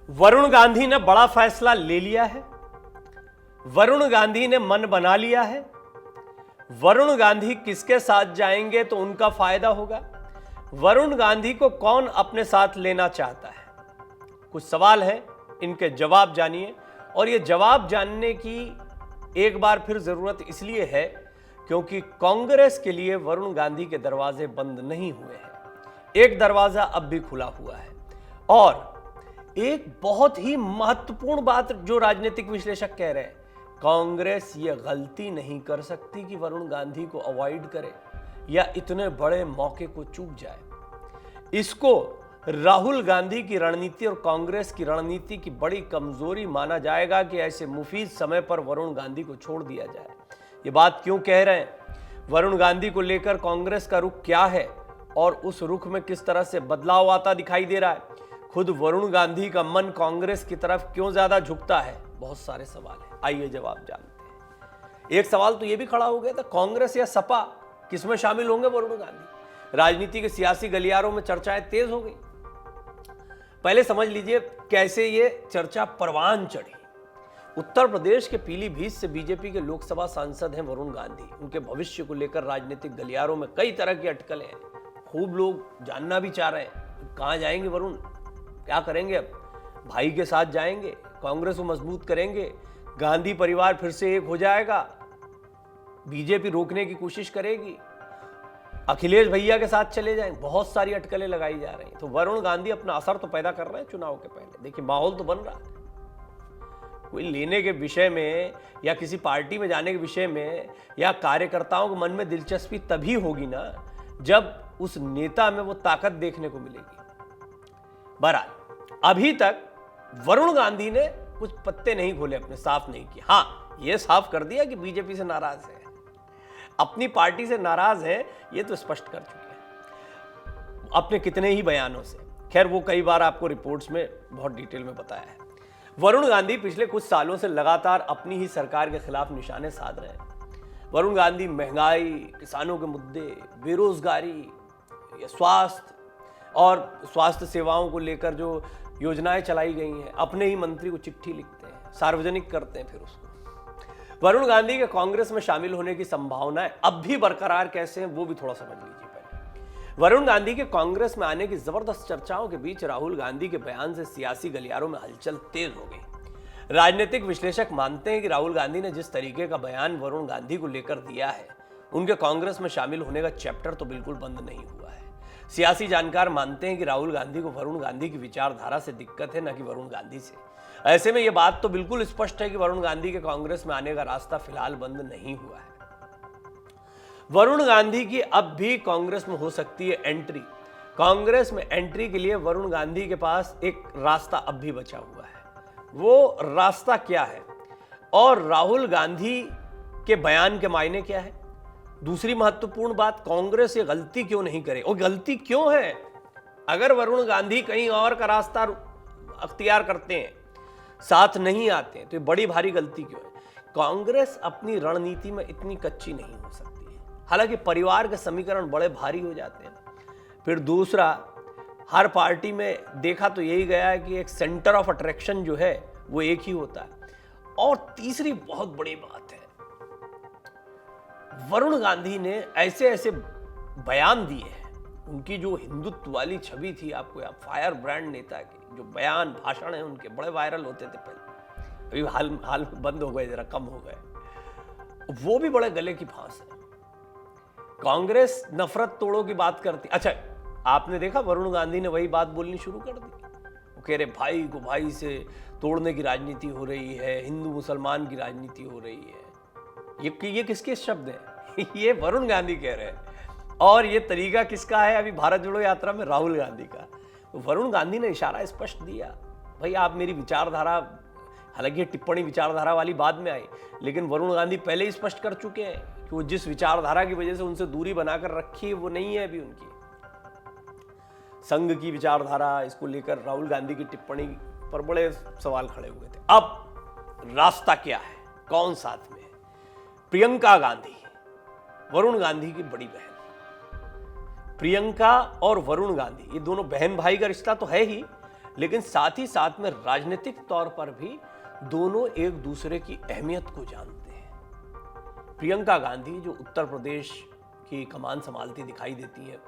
वरुण गांधी ने बड़ा फैसला ले लिया है। वरुण गांधी ने मन बना लिया है। वरुण गांधी किसके साथ जाएंगे तो उनका फायदा होगा। वरुण गांधी को कौन अपने साथ लेना चाहता है। कुछ सवाल हैं, इनके जवाब जानिए। और ये जवाब जानने की एक बार फिर जरूरत इसलिए है क्योंकि कांग्रेस के लिए वरुण गांधी के दरवाजे बंद नहीं हुए हैं। एक दरवाजा अब भी खुला हुआ है। और एक बहुत ही महत्वपूर्ण बात जो राजनीतिक विश्लेषक कह रहे हैं, कांग्रेस ये गलती नहीं कर सकती कि वरुण गांधी को अवॉइड करे या इतने बड़े मौके को चूक जाए। इसको राहुल गांधी की रणनीति और कांग्रेस की रणनीति की बड़ी कमजोरी माना जाएगा कि ऐसे मुफीद समय पर वरुण गांधी को छोड़ दिया जाए। ये बात क्यों कह रहे हैं, वरुण गांधी को लेकर कांग्रेस का रुख क्या है और उस रुख में किस तरह से बदलाव आता दिखाई दे रहा है, खुद वरुण गांधी का मन कांग्रेस की तरफ क्यों ज्यादा झुकता है, बहुत सारे सवाल हैं। आइए जवाब जानते हैं। एक सवाल तो यह भी खड़ा हो गया था, कांग्रेस या सपा किसमें शामिल होंगे वरुण गांधी। राजनीति के सियासी गलियारों में चर्चाएं तेज हो गई। पहले समझ लीजिए कैसे ये चर्चा परवान चढ़ी। उत्तर प्रदेश के पीलीभीत से बीजेपी के लोकसभा सांसद हैं वरुण गांधी। उनके भविष्य को लेकर राजनीतिक गलियारों में कई तरह की अटकलें हैं। खूब लोग जानना भी चाह रहे हैं कहां जाएंगे वरुण, क्या करेंगे। अब भाई के साथ जाएंगे, कांग्रेस को मजबूत करेंगे, गांधी परिवार फिर से एक हो जाएगा, बीजेपी रोकने की कोशिश करेगी, अखिलेश भैया के साथ चले जाएंगे। बहुत सारी अटकलें लगाई जा रही हैं। तो वरुण गांधी अपना असर तो पैदा कर रहे हैं चुनाव के पहले। देखिए माहौल तो बन रहा है। कोई लेने के विषय में या किसी पार्टी में जाने के विषय में या कार्यकर्ताओं के मन में दिलचस्पी तभी होगी ना जब उस नेता में वो ताकत देखने को मिलेगी। बहरहाल अभी तक वरुण गांधी ने कुछ पत्ते नहीं खोले, अपने साफ नहीं किए। हाँ, ये साफ कर दिया कि बीजेपी से नाराज है, अपनी पार्टी से नाराज है, ये तो स्पष्ट कर चुके हैं अपने कितने ही बयानों से। खैर वो कई बार आपको रिपोर्ट्स में बहुत डिटेल में बताया है। वरुण गांधी पिछले कुछ सालों से लगातार अपनी ही सरकार के खिलाफ निशाने साध रहे हैं। वरुण गांधी महंगाई, किसानों के मुद्दे, बेरोजगारी, स्वास्थ्य और स्वास्थ्य सेवाओं को लेकर जो योजनाएं चलाई गई हैं, अपने ही मंत्री को चिट्ठी लिखते हैं, सार्वजनिक करते हैं फिर उसको। वरुण गांधी के कांग्रेस में शामिल होने की संभावनाएं अब भी बरकरार कैसे हैं वो भी थोड़ा समझ लीजिए पहले। वरुण गांधी के कांग्रेस में आने की जबरदस्त चर्चाओं के बीच राहुल गांधी के बयान से सियासी गलियारों में हलचल तेज हो गई। राजनीतिक विश्लेषक मानते हैं कि राहुल गांधी ने जिस तरीके का बयान वरुण गांधी को लेकर दिया है, उनके कांग्रेस में शामिल होने का चैप्टर तो बिल्कुल बंद नहीं हुआ है। सियासी जानकार मानते हैं कि राहुल गांधी को वरुण गांधी की विचारधारा से दिक्कत है, न कि वरुण गांधी से। ऐसे में यह बात तो बिल्कुल स्पष्ट है कि वरुण गांधी के कांग्रेस में आने का रास्ता फिलहाल बंद नहीं हुआ है। वरुण गांधी की अब भी कांग्रेस में हो सकती है एंट्री। कांग्रेस में एंट्री के लिए वरुण गांधी के पास एक रास्ता अब भी बचा हुआ है। वो रास्ता क्या है और राहुल गांधी के बयान के मायने क्या है। दूसरी महत्वपूर्ण बात, कांग्रेस ये गलती क्यों नहीं करे और गलती क्यों है। अगर वरुण गांधी कहीं और का रास्ता अख्तियार करते हैं, साथ नहीं आते हैं, तो ये बड़ी भारी गलती क्यों है। कांग्रेस अपनी रणनीति में इतनी कच्ची नहीं हो सकती है। हालांकि परिवार के समीकरण बड़े भारी हो जाते हैं। फिर दूसरा, हर पार्टी में देखा तो यही गया है कि एक सेंटर ऑफ अट्रैक्शन जो है वो एक ही होता है। और तीसरी बहुत बड़ी बात है, वरुण गांधी ने ऐसे ऐसे बयान दिए हैं, उनकी जो हिंदुत्व वाली छवि थी, आपको फायर ब्रांड नेता की जो बयान भाषण है उनके बड़े वायरल होते थे पहले, अभी हाल बंद हो गए, जरा कम हो गए। वो भी बड़े गले की फांस है। कांग्रेस नफरत तोड़ो की बात करती। अच्छा, आपने देखा वरुण गांधी ने वही बात बोलनी शुरू कर दी। वो कह रहे भाई को भाई से तोड़ने की राजनीति हो रही है, हिंदू मुसलमान की राजनीति हो रही है। ये किसके शब्द हैं ये वरुण गांधी कह रहे हैं। और ये तरीका किसका है अभी भारत जोड़ो यात्रा में, राहुल गांधी का। तो वरुण गांधी ने इशारा स्पष्ट दिया, भाई आप मेरी विचारधारा, हालांकि टिप्पणी विचारधारा वाली बाद में आई, लेकिन वरुण गांधी पहले ही स्पष्ट कर चुके हैं कि वो जिस विचारधारा की वजह से उनसे दूरी बनाकर रखी है वो नहीं है अभी उनकी। संघ की विचारधारा, इसको लेकर राहुल गांधी की टिप्पणी पर बड़े सवाल खड़े हुए थे। अब रास्ता क्या है, कौन साथ में। प्रियंका गांधी, वरुण गांधी की बड़ी बहन। प्रियंका और वरुण गांधी ये दोनों बहन भाई का रिश्ता तो है ही, लेकिन साथ ही साथ में राजनीतिक तौर पर भी दोनों एक दूसरे की अहमियत को जानते हैं। प्रियंका गांधी जो उत्तर प्रदेश की कमान संभालती दिखाई देती है,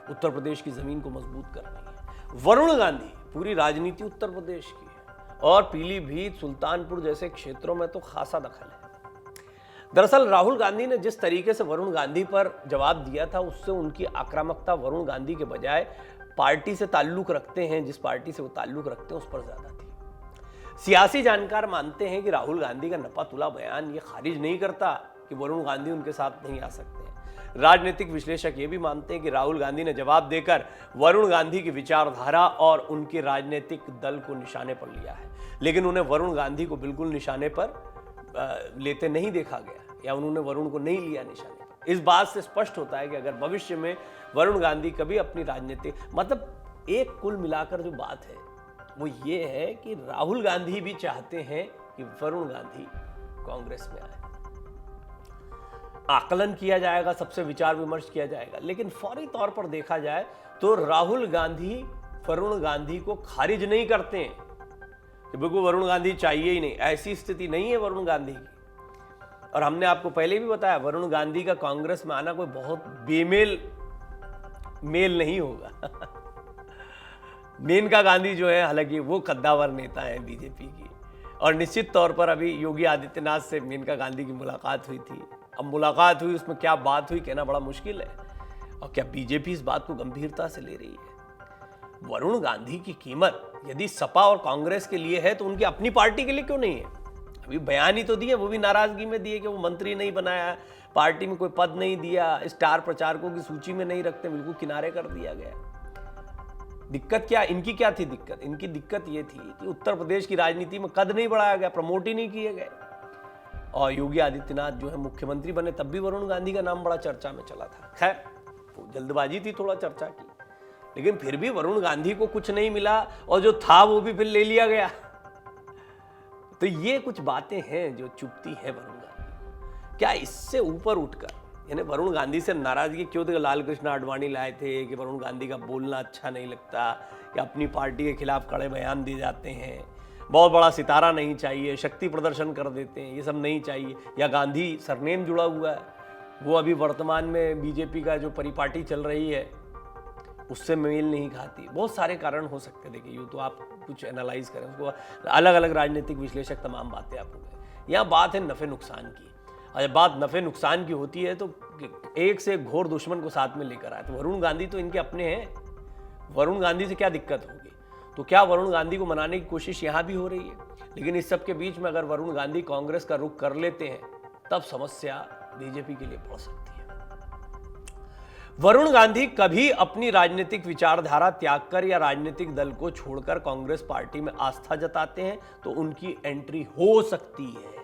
उत्तर प्रदेश की जमीन को मजबूत कर रही है। वरुण गांधी पूरी राजनीति उत्तर प्रदेश की है और पीलीभीत, सुल्तानपुर जैसे क्षेत्रों में तो खासा दखल है। दरअसल राहुल गांधी ने जिस तरीके से वरुण गांधी पर जवाब दिया था, उससे उनकी आक्रामकता वरुण गांधी के बजाय पार्टी से ताल्लुक रखते हैं, जिस पार्टी से वो ताल्लुक रखते हैं उस पर ज्यादा थी। सियासी जानकार मानते हैं कि राहुल गांधी का नपा तुला बयान ये खारिज नहीं करता कि वरुण गांधी उनके साथ नहीं आ सकते। राजनीतिक विश्लेषक ये भी मानते हैं कि राहुल गांधी ने जवाब देकर वरुण गांधी की विचारधारा और उनके राजनीतिक दल को निशाने पर लिया है, लेकिन उन्हें वरुण गांधी को बिल्कुल निशाने पर लेते नहीं देखा गया या उन्होंने वरुण को नहीं लिया निशाने पर। इस बात से स्पष्ट होता है कि अगर भविष्य में वरुण गांधी कभी अपनी राजनीति, मतलब एक कुल मिलाकर जो बात है वो ये है कि राहुल गांधी भी चाहते हैं कि वरुण गांधी कांग्रेस में आए। आकलन किया जाएगा, सबसे विचार विमर्श किया जाएगा, लेकिन फौरी तौर पर देखा जाए तो राहुल गांधी वरुण गांधी को खारिज नहीं करते हैं कि बिल्कुल वरुण गांधी चाहिए ही नहीं। ऐसी स्थिति नहीं है वरुण गांधी की। और हमने आपको पहले भी बताया, वरुण गांधी का कांग्रेस में आना कोई बहुत बेमेल मेल नहीं होगा। मेनका गांधी जो है, हालांकि वो कद्दावर नेता है बीजेपी की, और निश्चित तौर पर अभी योगी आदित्यनाथ से मेनका गांधी की मुलाकात हुई थी। अब मुलाकात हुई, उसमें क्या बात हुई कहना बड़ा मुश्किल है, और क्या बीजेपी इस बात को गंभीरता से ले रही है। वरुण गांधी की कीमत यदि सपा और कांग्रेस के लिए है तो उनकी अपनी पार्टी के लिए क्यों नहीं है? अभी बयान ही तो दिए, वो भी नाराजगी में दिए कि वो मंत्री नहीं बनाया, पार्टी में कोई पद नहीं दिया, स्टार प्रचारकों की सूची में नहीं रखते, बिल्कुल किनारे कर दिया गया। दिक्कत क्या, इनकी क्या थी दिक्कत? इनकी दिक्कत ये थी कि उत्तर प्रदेश की राजनीति में कद नहीं बढ़ाया गया, प्रमोट ही नहीं किए गए। और योगी आदित्यनाथ जो है मुख्यमंत्री बने तब भी वरुण गांधी का नाम बड़ा चर्चा में चला था। खैर, तो जल्दबाजी थी थोड़ा चर्चा की, लेकिन फिर भी वरुण गांधी को कुछ नहीं मिला और जो था वो भी फिर ले लिया गया। तो ये कुछ बातें हैं जो चुभती है वरुण गांधी। क्या इससे ऊपर उठकर, यानी वरुण गांधी से नाराजगी क्यों थी? लाल कृष्ण आडवाणी लाए थे कि वरुण गांधी का बोलना अच्छा नहीं लगता, कि अपनी पार्टी के खिलाफ कड़े बयान दिए जाते हैं, बहुत बड़ा सितारा नहीं चाहिए, शक्ति प्रदर्शन कर देते हैं, ये सब नहीं चाहिए, या गांधी सरनेम जुड़ा हुआ है, वो अभी वर्तमान में बीजेपी का जो परिपाटी चल रही है उससे मेल नहीं खाती। बहुत सारे कारण हो सकते हैं। देखिए, ये तो आप कुछ एनालाइज करें उसको, अलग अलग राजनीतिक विश्लेषक तमाम बातें आपको करें। यहाँ बात है नफ़े नुकसान की, और जब बात नफ़े नुकसान की होती है तो एक से घोर दुश्मन को साथ में लेकर आए। तो वरुण गांधी तो इनके अपने हैं, वरुण गांधी से क्या दिक्कत होगी? तो क्या वरुण गांधी को मनाने की कोशिश यहाँ भी हो रही है? लेकिन इस सब के बीच में अगर वरुण गांधी कांग्रेस का रुख कर लेते हैं तब समस्या बीजेपी के लिए बढ़ सकती है। वरुण गांधी कभी अपनी राजनीतिक विचारधारा त्याग कर या राजनीतिक दल को छोड़कर कांग्रेस पार्टी में आस्था जताते हैं तो उनकी एंट्री हो सकती है।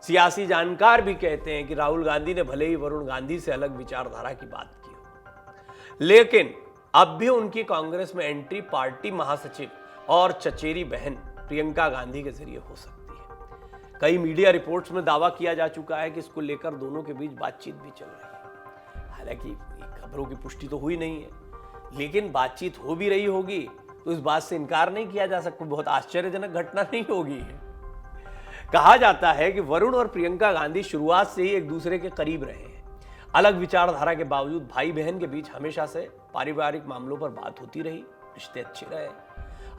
सियासी जानकार भी कहते हैं कि राहुल गांधी ने भले ही वरुण गांधी से अलग विचारधारा की बात की हो, लेकिन अब भी उनकी कांग्रेस में एंट्री पार्टी महासचिव और चचेरी बहन प्रियंका गांधी के जरिए हो सकती है। कई मीडिया रिपोर्ट्स में दावा किया जा चुका है कि इसको लेकर दोनों के बीच बातचीत भी चल रही है। हालांकि खबरों की पुष्टि तो हुई नहीं है, लेकिन बातचीत हो भी रही होगी तो इस बात से इनकार नहीं किया जा सकता, बहुत आश्चर्यजनक घटना नहीं होगी। कहा जाता है कि वरुण और प्रियंका गांधी शुरुआत से ही एक दूसरे के करीब रहे हैं। अलग विचारधारा के बावजूद भाई बहन के बीच हमेशा से पारिवारिक मामलों पर बात होती रही, रिश्ते अच्छे रहे।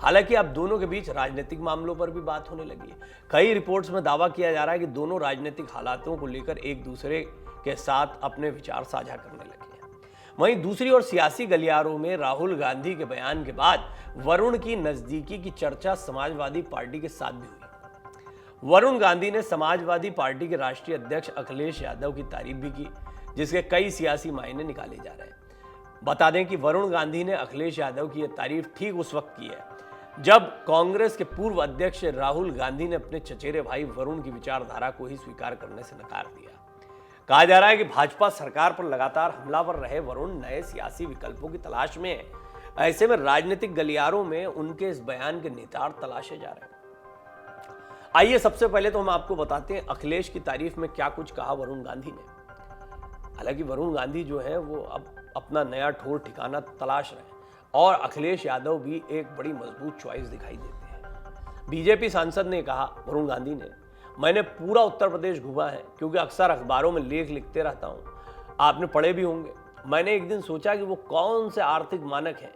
हालांकि अब दोनों के बीच राजनीतिक मामलों पर भी बात होने लगी है। कई रिपोर्ट्स में दावा किया जा रहा है कि दोनों राजनीतिक हालातों को लेकर एक दूसरे के साथ अपने विचार साझा करने लगे हैं। वहीं दूसरी ओर सियासी गलियारों में राहुल गांधी के बयान के बाद वरुण की नजदीकी की चर्चा समाजवादी पार्टी के साथ भी हुई। वरुण गांधी ने समाजवादी पार्टी के राष्ट्रीय अध्यक्ष अखिलेश यादव की तारीफ भी की, जिसके कई सियासी मायने निकाले जा रहे हैं। बता दें कि वरुण गांधी ने अखिलेश यादव की यह तारीफ ठीक उस वक्त की है जब कांग्रेस के पूर्व अध्यक्ष राहुल गांधी ने अपने चचेरे भाई वरुण की विचारधारा को ही स्वीकार करने से नकार दिया। कहा जा रहा है कि भाजपा सरकार पर लगातार हमलावर रहे वरुण नए सियासी विकल्पों की तलाश में है। ऐसे में राजनीतिक गलियारों में उनके इस बयान के नितार तलाशे जा रहे हैं। आइए सबसे पहले तो हम आपको बताते हैं अखिलेश की तारीफ में क्या कुछ कहा वरुण गांधी ने। हालांकि वरुण गांधी जो है वो अब अपना नया ठोर ठिकाना तलाश रहे हैं और अखिलेश यादव भी एक बड़ी मजबूत चॉइस दिखाई देते हैं। बीजेपी सांसद ने कहा, वरुण गांधी ने, मैंने पूरा उत्तर प्रदेश घूमा है क्योंकि अक्सर अखबारों में लेख लिखते रहता हूँ, आपने पढ़े भी होंगे। मैंने एक दिन सोचा कि वो कौन से आर्थिक मानक हैं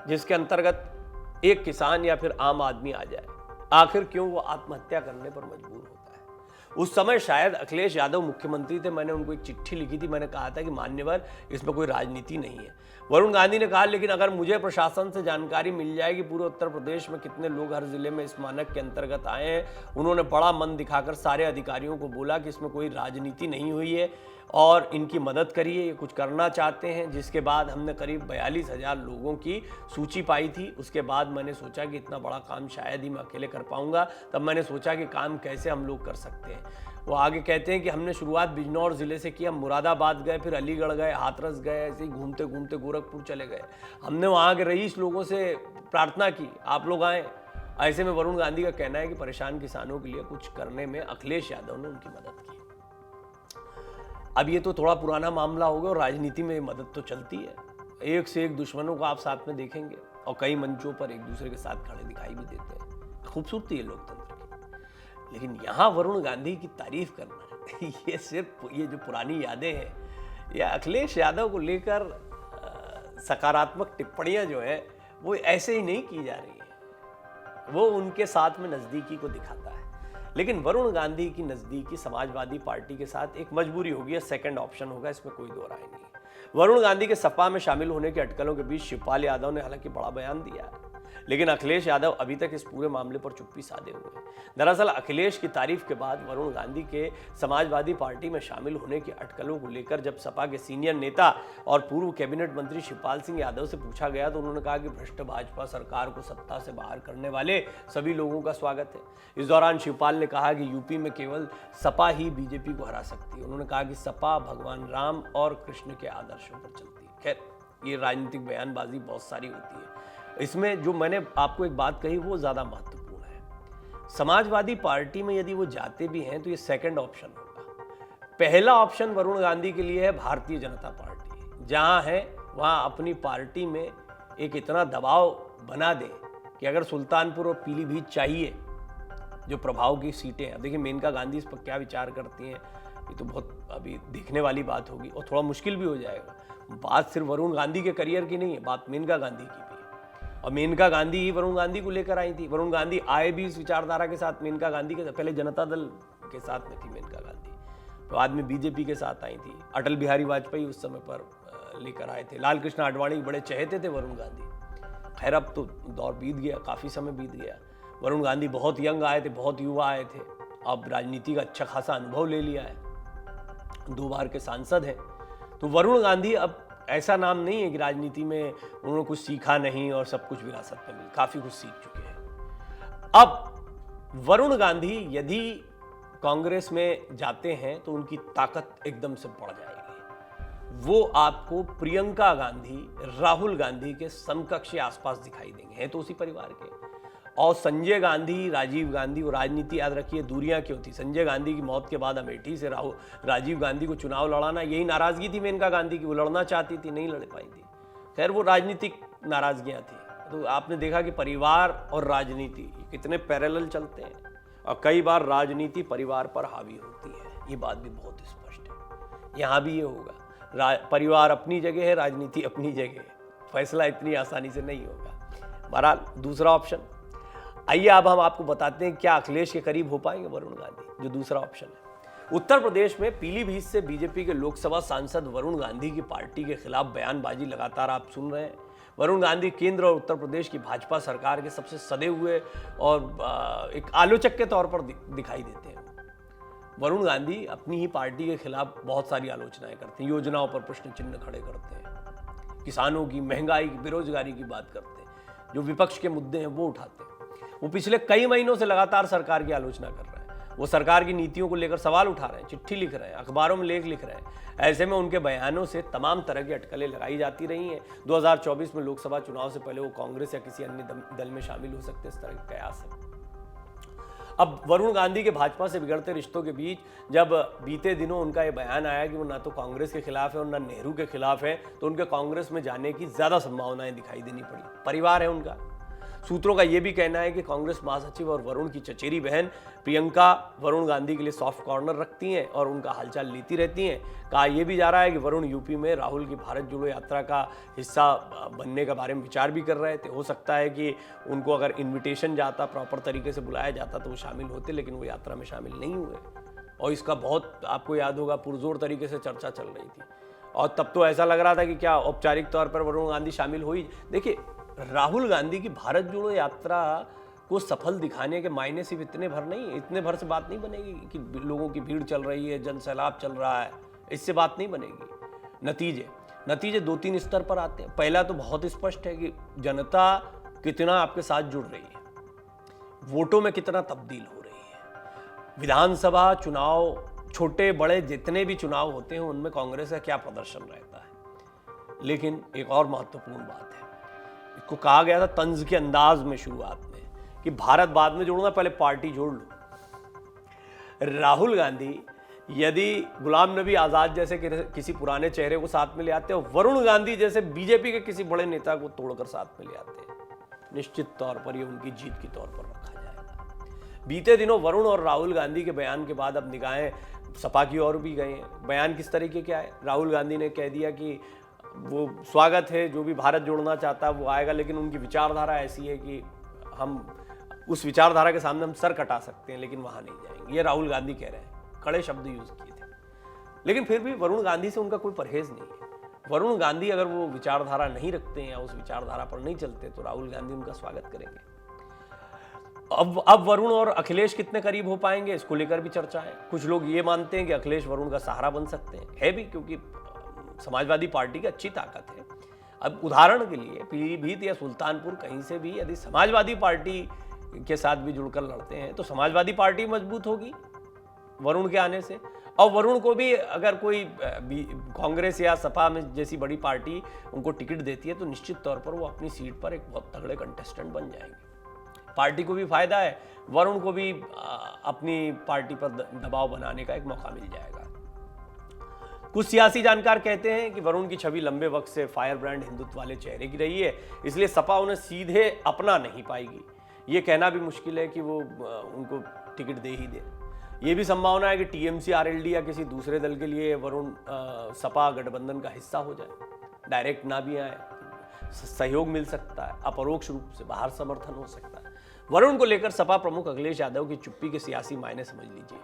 जिसके अंतर्गत एक किसान या फिर आम आदमी आ जाए, आखिर क्यों वो आत्महत्या करने पर मजबूर होता है। उस समय शायद अखिलेश यादव मुख्यमंत्री थे, मैंने उनको एक चिट्ठी लिखी थी, मैंने कहा था कि मान्यवर इसमें कोई राजनीति नहीं है। वरुण गांधी ने कहा, लेकिन अगर मुझे प्रशासन से जानकारी मिल जाएगी पूरे उत्तर प्रदेश में कितने लोग हर जिले में इस मानक के अंतर्गत आए हैं। उन्होंने बड़ा मन दिखाकर सारे अधिकारियों को बोला कि इसमें कोई राजनीति नहीं हुई है और इनकी मदद करिए, ये कुछ करना चाहते हैं। जिसके बाद हमने करीब 42,000 लोगों की सूची पाई थी। उसके बाद मैंने सोचा कि इतना बड़ा काम शायद ही मैं अकेले कर पाऊंगा। तब मैंने सोचा कि काम कैसे हम लोग कर सकते हैं। वो आगे कहते हैं कि हमने शुरुआत बिजनौर ज़िले से की, हम मुरादाबाद गए, फिर अलीगढ़ गए, हाथरस गए, ऐसे ही घूमते घूमते गोरखपुर चले गए। हमने वहाँ के रईस लोगों से प्रार्थना की, आप लोग आएँ। ऐसे में वरुण गांधी का कहना है कि परेशान किसानों के लिए कुछ करने में अखिलेश यादव ने उनकी मदद की। अब ये तो थोड़ा पुराना मामला हो गया और राजनीति में मदद तो चलती है। एक से एक दुश्मनों को आप साथ में देखेंगे और कई मंचों पर एक दूसरे के साथ खड़े दिखाई भी देते हैं। खूबसूरती है लोकतंत्र की। लेकिन यहाँ वरुण गांधी की तारीफ करना ये सिर्फ ये जो पुरानी यादें हैं या अखिलेश यादव को लेकर सकारात्मक टिप्पणियाँ जो हैं वो ऐसे ही नहीं की जा रही है, वो उनके साथ में नज़दीकी को दिखाता है। लेकिन वरुण गांधी की नज़दीकी समाजवादी पार्टी के साथ एक मजबूरी होगी, सेकंड ऑप्शन होगा, इसमें कोई दो राय नहीं है। वरुण गांधी के सपा में शामिल होने के अटकलों के बीच शिवपाल यादव ने हालांकि बड़ा बयान दिया है, लेकिन अखिलेश यादव अभी तक इस पूरे मामले पर चुप्पी साधे हुए हैं। दरअसल अखिलेश की तारीफ के बाद वरुण गांधी के समाजवादी पार्टी में शामिल होने के अटकलों को लेकर जब सपा के सीनियर नेता और पूर्व कैबिनेट मंत्री शिवपाल सिंह यादव से पूछा गया तो उन्होंने कहा कि भ्रष्ट भाजपा सरकार को सत्ता से बाहर करने वाले सभी लोगों का स्वागत है। इस दौरान शिवपाल ने कहा कि यूपी में केवल सपा ही बीजेपी को हरा सकती है। उन्होंने कहा कि सपा भगवान राम और कृष्ण के आदर्शों पर चलती है। खैर, ये राजनीतिक बयानबाजी बहुत सारी होती है। इसमें जो मैंने आपको एक बात कही वो ज़्यादा महत्वपूर्ण है। समाजवादी पार्टी में यदि वो जाते भी हैं तो ये सेकंड ऑप्शन होगा। पहला ऑप्शन वरुण गांधी के लिए है भारतीय जनता पार्टी। जहां है वहां अपनी पार्टी में एक इतना दबाव बना दें कि अगर सुल्तानपुर और पीलीभीत चाहिए जो प्रभाव की सीटें हैं, देखिए मेनका गांधी इस पर क्या विचार करती हैं, ये तो बहुत अभी देखने वाली बात होगी और थोड़ा मुश्किल भी हो जाएगा। बात सिर्फ वरुण गांधी के करियर की नहीं है, बात मेनका गांधी की भी है। और मेनका गांधी ही वरुण गांधी को लेकर आई थी। वरुण गांधी आए भी इस विचारधारा के साथ मेनका गांधी के, पहले जनता दल के साथ में थी मेनका गांधी, तो बाद में बीजेपी के साथ आई थी। अटल बिहारी वाजपेयी उस समय पर लेकर आए थे। लाल कृष्ण आडवाणी बड़े चहेते थे वरुण गांधी। खैर अब तो दौर बीत गया, काफ़ी समय बीत गया। वरुण गांधी बहुत यंग आए थे, बहुत युवा आए थे। अब राजनीति का अच्छा खासा अनुभव ले लिया है, 2 बार के सांसद हैं। तो वरुण गांधी अब ऐसा नाम नहीं है कि राजनीति में उन्होंने कुछ सीखा नहीं और सब कुछ विरासत में मिल, काफ़ी कुछ सीख चुके हैं। अब वरुण गांधी यदि कांग्रेस में जाते हैं तो उनकी ताकत एकदम से बढ़ जाएगी। वो आपको प्रियंका गांधी, राहुल गांधी के समकक्ष आसपास दिखाई देंगे, हैं तो उसी परिवार के। और संजय गांधी, राजीव गांधी, वो राजनीति याद रखिए दूरियां क्यों थी। संजय गांधी की मौत के बाद अमेठी से राजीव गांधी को चुनाव लड़ाना, यही नाराजगी थी मेनका गांधी की। वो लड़ना चाहती थी, नहीं लड़ पाई थी। खैर वो राजनीतिक नाराजगियां थी। तो आपने देखा कि परिवार और राजनीति कितने पैरेलल चलते हैं और कई बार राजनीति परिवार पर हावी होती है। ये बात भी बहुत स्पष्ट है। यहाँ भी ये होगा, परिवार अपनी जगह है, राजनीति अपनी जगह है। फैसला इतनी आसानी से नहीं होगा। बहरहाल दूसरा ऑप्शन, आइए अब हम आपको बताते हैं क्या अखिलेश के करीब हो पाएंगे वरुण गांधी। जो दूसरा ऑप्शन है, उत्तर प्रदेश में पीलीभीत से बीजेपी के लोकसभा सांसद वरुण गांधी की पार्टी के खिलाफ बयानबाजी लगातार आप सुन रहे हैं। वरुण गांधी केंद्र और उत्तर प्रदेश की भाजपा सरकार के सबसे सदे हुए और एक आलोचक के तौर पर दिखाई देते हैं। वरुण गांधी अपनी ही पार्टी के खिलाफ बहुत सारी आलोचनाएं करते हैं, योजनाओं पर प्रश्न चिन्ह खड़े करते हैं, किसानों की, महंगाई की, बेरोजगारी की बात करते हैं, जो विपक्ष के मुद्दे हैं वो उठाते हैं। वो पिछले कई महीनों से लगातार सरकार की आलोचना कर रहे हैं। वो सरकार की नीतियों को लेकर सवाल उठा रहे हैं, चिट्ठी लिख रहे हैं, अखबारों में लेख लिख रहे हैं। ऐसे में उनके बयानों से तमाम तरह की अटकलें लगाई जाती रही हैं। 2024 में लोकसभा चुनाव से पहले वो कांग्रेस या किसी अन्य दल में शामिल हो सकते हैं, इस तरह के कयास है। अब वरुण गांधी के भाजपा से बिगड़ते रिश्तों के बीच जब बीते दिनों उनका ये बयान आया कि वो ना तो कांग्रेस के खिलाफ है और ना नेहरू के खिलाफ है, तो उनके कांग्रेस में जाने की ज़्यादा संभावनाएं दिखाई देनी पड़ी। परिवार है उनका। सूत्रों का यह भी कहना है कि कांग्रेस महासचिव और वरुण की चचेरी बहन प्रियंका वरुण गांधी के लिए सॉफ्ट कॉर्नर रखती हैं और उनका हालचाल लेती रहती हैं। कहा यह भी जा रहा है कि वरुण यूपी में राहुल की भारत जोड़ो यात्रा का हिस्सा बनने के बारे में विचार भी कर रहे थे। हो सकता है कि उनको अगर इन्विटेशन जाता, प्रॉपर तरीके से बुलाया जाता तो वो शामिल होते, लेकिन वो यात्रा में शामिल नहीं हुए। और इसका बहुत, आपको याद होगा, पुरजोर तरीके से चर्चा चल रही थी और तब तो ऐसा लग रहा था कि क्या औपचारिक तौर पर वरुण गांधी शामिल हो ही। देखिए, राहुल गांधी की भारत जोड़ो यात्रा को सफल दिखाने के मायने सिर्फ इतने भर नहीं, इतने भर से बात नहीं बनेगी कि लोगों की भीड़ चल रही है, जन सैलाब चल रहा है, इससे बात नहीं बनेगी। नतीजे 2-3 स्तर पर आते हैं। पहला तो बहुत स्पष्ट है कि जनता कितना आपके साथ जुड़ रही है, वोटों में कितना तब्दील हो रही है। विधानसभा चुनाव, छोटे बड़े जितने भी चुनाव होते हैं उनमें कांग्रेस का क्या प्रदर्शन रहता है। लेकिन एक और महत्वपूर्ण बात है, इसको कहा गया था तंज के अंदाज में शुरुआत में कि भारत बाद में जोड़ना, पहले पार्टी जोड़ लो। राहुल गांधी यदि गुलाम नबी आजाद जैसे किसी पुराने चेहरे को साथ में ले आते और वरुण गांधी जैसे बीजेपी के किसी बड़े नेता को तोड़कर साथ में ले आते, निश्चित तौर पर ये उनकी जीत के तौर पर रखा जाएगा। बीते दिनों वरुण और राहुल गांधी के बयान के बाद अब निगाहें सपा की ओर भी गए हैं। बयान किस तरीके का है? राहुल गांधी ने कह दिया कि वो स्वागत है, जो भी भारत जोड़ना चाहता है वो आएगा, लेकिन उनकी विचारधारा ऐसी है कि हम उस विचारधारा के सामने हम सर कटा सकते हैं, लेकिन वहां नहीं जाएंगे। ये राहुल गांधी कह रहे हैं, कड़े शब्द यूज किए थे। लेकिन फिर भी वरुण गांधी से उनका कोई परहेज नहीं है। वरुण गांधी अगर वो विचारधारा नहीं रखते हैं या उस विचारधारा पर नहीं चलते तो राहुल गांधी उनका स्वागत करेंगे। अब वरुण और अखिलेश कितने करीब हो पाएंगे, इसको लेकर भी चर्चा है। कुछ लोग ये मानते हैं कि अखिलेश वरुण का सहारा बन सकते हैं, है भी, क्योंकि समाजवादी पार्टी की अच्छी ताकत है। अब उदाहरण के लिए पीलीभीत या सुल्तानपुर कहीं से भी यदि समाजवादी पार्टी के साथ भी जुड़कर लड़ते हैं तो समाजवादी पार्टी मजबूत होगी वरुण के आने से। और वरुण को भी अगर कोई कांग्रेस या सपा में जैसी बड़ी पार्टी उनको टिकट देती है तो निश्चित तौर पर वो अपनी सीट पर एक बहुत तगड़े कंटेस्टेंट बन जाएंगे। पार्टी को भी फायदा है, वरुण को भी अपनी पार्टी पर दबाव बनाने का एक मौका मिल जाएगा। कुछ सियासी जानकार कहते हैं कि वरुण की छवि लंबे वक्त से फायर ब्रांड हिंदुत्व वाले चेहरे की रही है, इसलिए सपा उन्हें सीधे अपना नहीं पाएगी। ये कहना भी मुश्किल है कि वो उनको टिकट दे ही दे। ये भी संभावना है कि टीएमसी, आरएलडी या किसी दूसरे दल के लिए वरुण सपा गठबंधन का हिस्सा हो जाए। डायरेक्ट ना भी आए, सहयोग मिल सकता है, अपरोक्ष रूप से बाहर समर्थन हो सकता है। वरुण को लेकर सपा प्रमुख अखिलेश यादव की चुप्पी के सियासी मायने समझ लीजिए।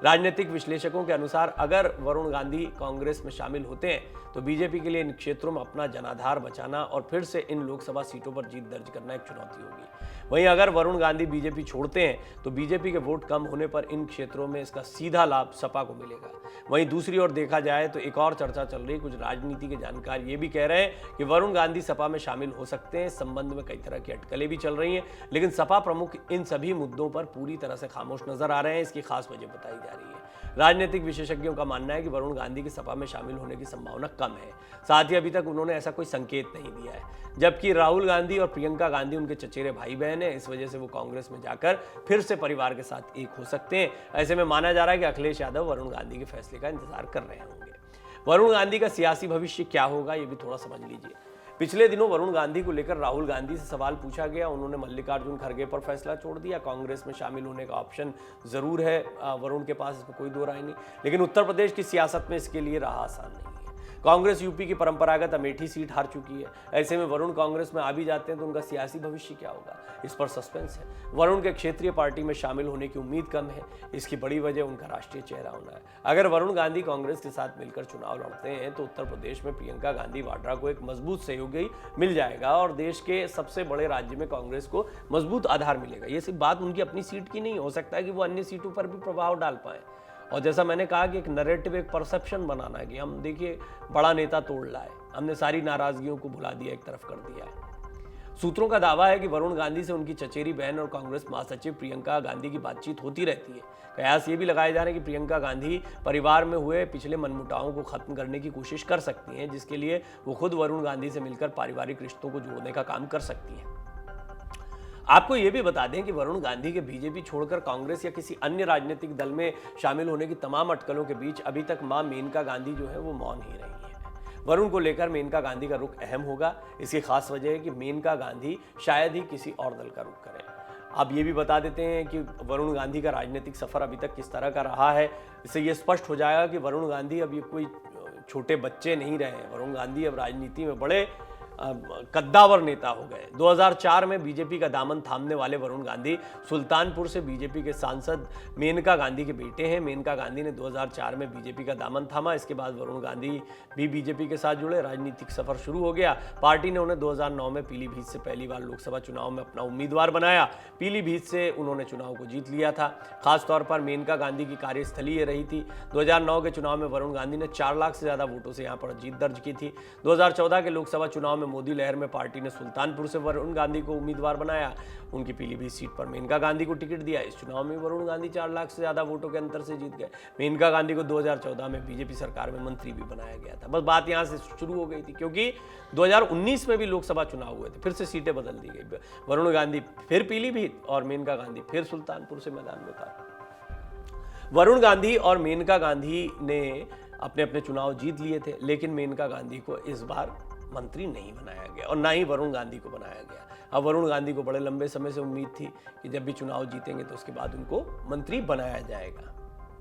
राजनीतिक विश्लेषकों के अनुसार अगर वरुण गांधी कांग्रेस में शामिल होते हैं तो बीजेपी के लिए इन क्षेत्रों में अपना जनाधार बचाना और फिर से इन लोकसभा सीटों पर जीत दर्ज करना एक चुनौती होगी। वहीं अगर वरुण गांधी बीजेपी छोड़ते हैं तो बीजेपी के वोट कम होने पर इन क्षेत्रों में इसका सीधा लाभ सपा को मिलेगा। वहीं दूसरी ओर देखा जाए तो एक और चर्चा चल रही है, कुछ राजनीति के जानकार ये भी कह रहे हैं कि वरुण गांधी सपा में शामिल हो सकते हैं। इस संबंध में कई तरह की अटकलें भी चल रही हैं, लेकिन सपा प्रमुख इन सभी मुद्दों पर पूरी तरह से खामोश नजर आ रहे हैं। इसकी खास वजह बताई जा रही है। राजनीतिक विशेषज्ञों का मानना है कि वरुण गांधी की सपा में शामिल होने की संभावना कम है, साथ ही अभी तक उन्होंने ऐसा कोई संकेत नहीं दिया है। जबकि राहुल गांधी और प्रियंका गांधी उनके चचेरे भाई बहन हैं, इस वजह से वो कांग्रेस में जाकर फिर से परिवार के साथ एक हो सकते हैं। ऐसे में माना जा रहा है कि अखिलेश यादव वरुण गांधी के फैसले का इंतजार कर रहे होंगे। वरुण गांधी का सियासी भविष्य क्या होगा, ये भी थोड़ा समझ लीजिए। पिछले दिनों वरुण गांधी को लेकर राहुल गांधी से सवाल पूछा गया, उन्होंने मल्लिकार्जुन खड़गे पर फैसला छोड़ दिया। कांग्रेस में शामिल होने का ऑप्शन जरूर है वरुण के पास, इसमें कोई दो राय नहीं, लेकिन उत्तर प्रदेश की सियासत में इसके लिए राह आसान नहीं है। कांग्रेस यूपी की परंपरागत अमेठी सीट हार चुकी है। ऐसे में वरुण कांग्रेस में आ भी जाते हैं तो उनका सियासी भविष्य क्या होगा, इस पर सस्पेंस है। वरुण के क्षेत्रीय पार्टी में शामिल होने की उम्मीद कम है, इसकी बड़ी वजह उनका राष्ट्रीय चेहरा होना है। अगर वरुण गांधी कांग्रेस के साथ मिलकर चुनाव लड़ते हैं तो उत्तर प्रदेश में प्रियंका गांधी वाड्रा को एक मजबूत सहयोगी मिल जाएगा और देश के सबसे बड़े राज्य में कांग्रेस को मजबूत आधार मिलेगा। ये सिर्फ बात उनकी अपनी सीट की नहीं, हो सकता है कि वो अन्य सीटों पर भी प्रभाव डाल पाए। और जैसा मैंने कहा कि एक नैरेटिव, एक परसेप्शन बनाना है कि हम देखिए बड़ा नेता तोड़ लाए, हमने सारी नाराजगियों को भुला दिया, एक तरफ कर दिया है। सूत्रों का दावा है कि वरुण गांधी से उनकी चचेरी बहन और कांग्रेस महासचिव प्रियंका गांधी की बातचीत होती रहती है। कयास ये भी लगाए जा रहे हैं कि प्रियंका गांधी परिवार में हुए पिछले मनमुटावों को खत्म करने की कोशिश कर सकती हैं, जिसके लिए वो खुद वरुण गांधी से मिलकर पारिवारिक रिश्तों को जोड़ने का काम कर सकती हैं। आपको यह भी बता दें कि वरुण गांधी के बीजेपी छोड़कर कांग्रेस या किसी अन्य राजनीतिक दल में शामिल होने की तमाम अटकलों के बीच अभी तक मां मेनका गांधी जो है वो मौन ही रही है। वरुण को लेकर मेनका गांधी का रुख अहम होगा। इसकी खास वजह है कि मेनका गांधी शायद ही किसी और दल का रुख करें। अब ये भी बता देते हैं कि वरुण गांधी का राजनीतिक सफर अभी तक किस तरह का रहा है। इससे ये स्पष्ट हो जाएगा कि वरुण गांधी अब ये कोई छोटे बच्चे नहीं रहे हैं। वरुण गांधी अब राजनीति में बड़े कद्दावर नेता हो गए। 2004 में बीजेपी का दामन थामने वाले वरुण गांधी सुल्तानपुर से बीजेपी के सांसद मेनका गांधी के बेटे हैं। मेनका गांधी ने 2004 में बीजेपी का दामन थामा। इसके बाद वरुण गांधी भी बीजेपी के साथ जुड़े, राजनीतिक सफर शुरू हो गया। पार्टी ने उन्हें 2009 में पीलीभीत से पहली बार लोकसभा चुनाव में अपना उम्मीदवार बनाया। पीलीभीत से उन्होंने चुनाव को जीत लिया था। खासतौर पर मेनका गांधी की कार्यस्थली ये रही थी। 2009 के चुनाव में वरुण गांधी ने 4 लाख से ज्यादा वोटों से यहाँ पर जीत दर्ज की थी। 2014 के लोकसभा चुनाव में मोदी लहर में पार्टी ने सुल्तानपुर से वरुण गांधी को उम्मीदवार बनाया। उनकी पीलीभीत सीट पर मेनका गांधी को टिकट दिया। इस चुनाव में वरुण गांधी 4 लाख से ज्यादा वोटों के अंतर से जीत गए। मेनका गांधी को 2014 में बीजेपी सरकार में मंत्री भी बनाया गया था। बस बात यहां से शुरू हो गई थी, क्योंकि 2019 में भी लोकसभा चुनाव हुए थे, फिर से सीटें बदल दी गई। वरुण गांधी फिर पीलीभीत और मेनका गांधी फिर सुल्तानपुर से मैदान में उतारे। वरुण गांधी और मेनका गांधी ने अपने अपने चुनाव जीत लिए थे, लेकिन मेनका गांधी को इस बार मंत्री नहीं बनाया गया और ना ही वरुण गांधी को बनाया गया। अब वरुण गांधी को बड़े लंबे समय से उम्मीद थी कि जब भी चुनाव जीतेंगे तो उसके बाद उनको मंत्री बनाया जाएगा।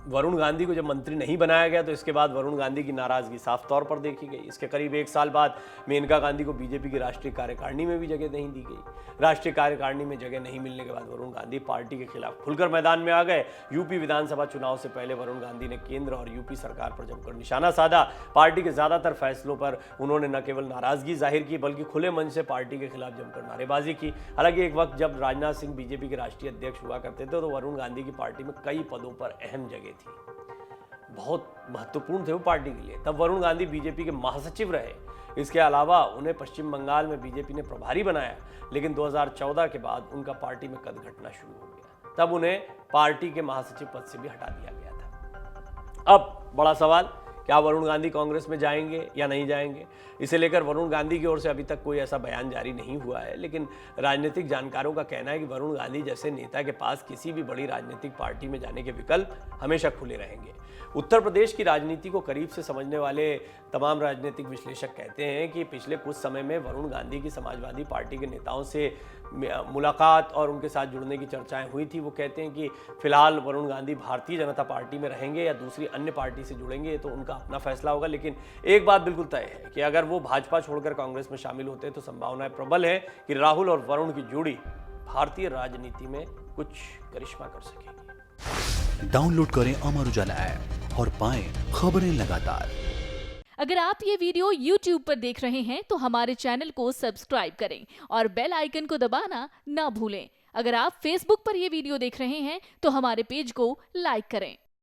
वरुण गांधी को जब मंत्री नहीं बनाया गया तो इसके बाद वरुण गांधी की नाराजगी साफ तौर पर देखी गई। इसके करीब 1 साल बाद मेनका गांधी को बीजेपी की राष्ट्रीय कार्यकारिणी में भी जगह नहीं दी गई। राष्ट्रीय कार्यकारिणी में जगह नहीं मिलने के बाद वरुण गांधी पार्टी के खिलाफ खुलकर मैदान में आ गए। यूपी विधानसभा चुनाव से पहले वरुण गांधी ने केंद्र और यूपी सरकार पर जमकर निशाना साधा। पार्टी के ज्यादातर फैसलों पर उन्होंने न केवल नाराजगी जाहिर की बल्कि खुले मन से पार्टी के खिलाफ जमकर नारेबाजी की। हालांकि एक वक्त जब राजनाथ सिंह बीजेपी के राष्ट्रीय अध्यक्ष हुआ करते थे तो वरुण गांधी की पार्टी में कई पदों पर अहम जगह थी, बहुत महत्वपूर्ण थे वो पार्टी के लिए। तब वरुण गांधी बीजेपी के महासचिव रहे। इसके अलावा उन्हें पश्चिम बंगाल में बीजेपी ने प्रभारी बनाया, लेकिन 2014 के बाद उनका पार्टी में कद घटना शुरू हो गया। तब उन्हें पार्टी के महासचिव पद से भी हटा दिया गया था। अब बड़ा सवाल, क्या वरुण गांधी कांग्रेस में जाएंगे या नहीं जाएंगे? इसे लेकर वरुण गांधी की ओर से अभी तक कोई ऐसा बयान जारी नहीं हुआ है, लेकिन राजनीतिक जानकारों का कहना है कि वरुण गांधी जैसे नेता के पास किसी भी बड़ी राजनीतिक पार्टी में जाने के विकल्प हमेशा खुले रहेंगे। उत्तर प्रदेश की राजनीति को करीब से समझने वाले तमाम राजनीतिक विश्लेषक कहते हैं कि पिछले कुछ समय में वरुण गांधी की समाजवादी पार्टी के नेताओं से मुलाकात और उनके साथ जुड़ने की चर्चाएं हुई थी। वो कहते हैं कि फिलहाल वरुण गांधी भारतीय जनता पार्टी में रहेंगे या दूसरी अन्य पार्टी से जुड़ेंगे तो उनका अपना फैसला होगा, लेकिन एक बात बिल्कुल तय है कि अगर वो भाजपा छोड़कर कांग्रेस में शामिल होते हैं तो संभावनाएं प्रबल है कि राहुल और वरुण की जोड़ी भारतीय राजनीति में कुछ करिश्मा कर सकेगी। डाउनलोड करें अमर उजाला ऐप और पाएं खबरें लगातार। अगर आप ये वीडियो YouTube पर देख रहे हैं तो हमारे चैनल को सब्सक्राइब करें और बेल आइकन को दबाना ना भूलें। अगर आप Facebook पर ये वीडियो देख रहे हैं तो हमारे पेज को लाइक करें।